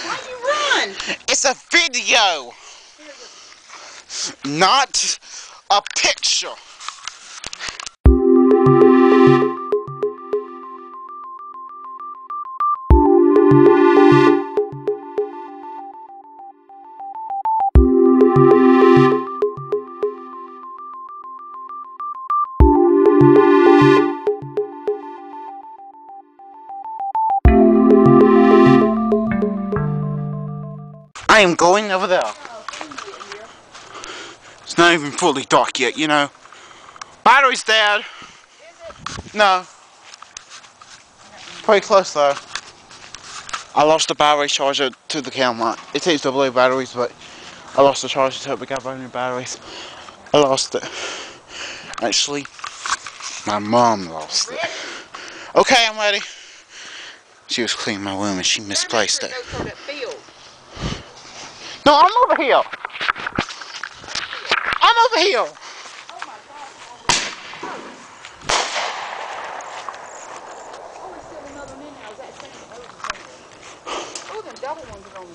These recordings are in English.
Why you run? It's a video, not a picture. I am going over there. It's not even fully dark yet, you know. Battery's dead. No. Pretty close though. I lost the battery charger to the camera. It takes AA batteries, but I lost the charger to it. We got brand new batteries. I lost it. Actually, my mom lost it. Okay, I'm ready. She was cleaning my room and she misplaced it. No, I'm over here. I'm over here. Oh, them double ones are gonna.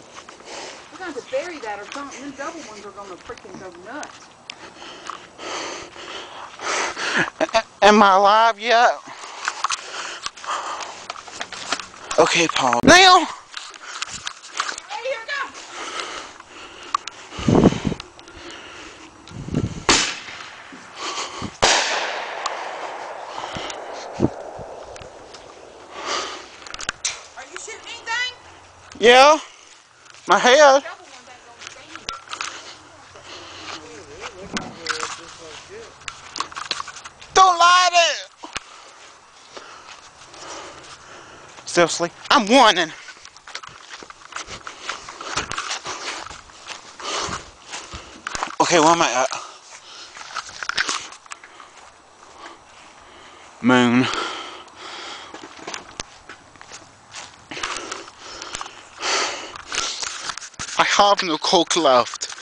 We're going to bury that or something. Them double ones are gonna freaking go nuts. Am I alive yet? Okay, Paul. Now. Hey, here we go. Are you shooting anything? Yeah. My head. Don't light it. Seriously, I'm warning. Okay, where am I at? Moon. I have no coke left.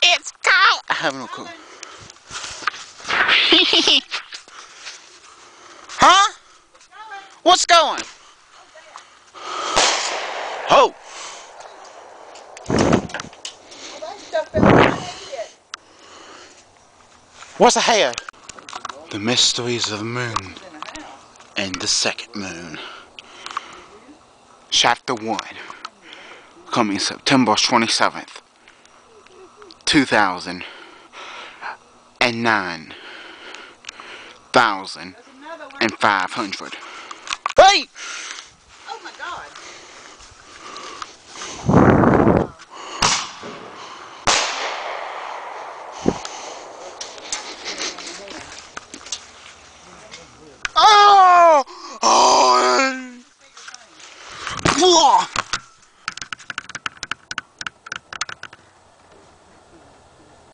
It's cold. I have no coke. Huh? What's going? Oh. What's ahead? The mysteries of the moon and the second moon. Chapter 1. Coming September 27th, 2009,500. Hey! Oh my God. Oh! Oh!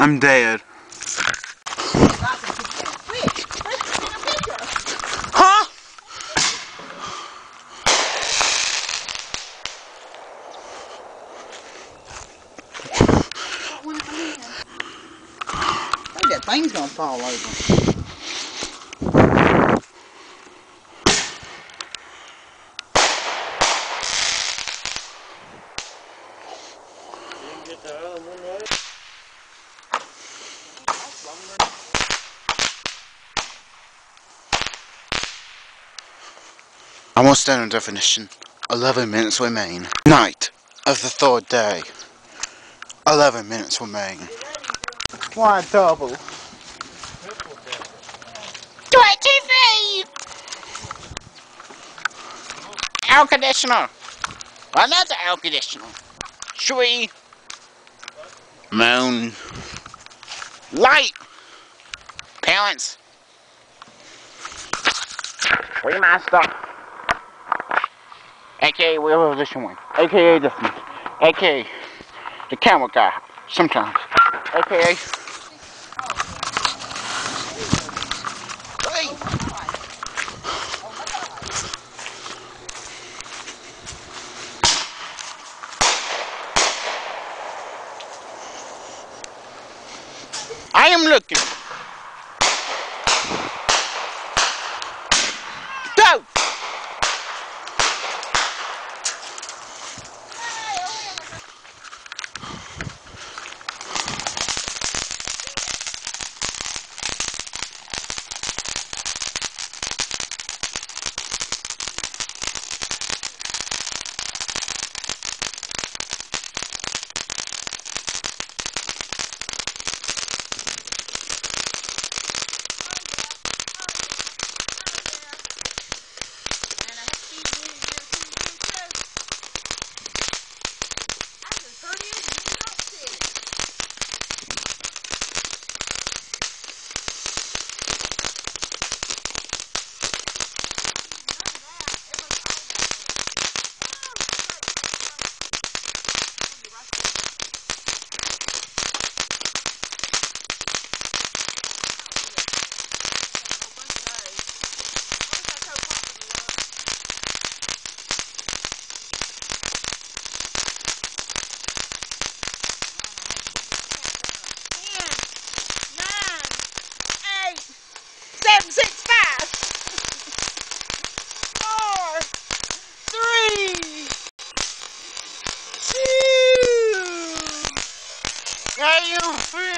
I'm dead. Huh? That thing's gonna fall over. Almost done on definition. 11 minutes remain. Night of the third day. 11 minutes remain. Why double? 23! Air conditioner. Another air conditioner. Tree. Moon. Light. Parents. Remaster. AKA whatever this one. AKA this one. AKA the camera guy. Sometimes. AKA. Hey. I am looking. Go! am free.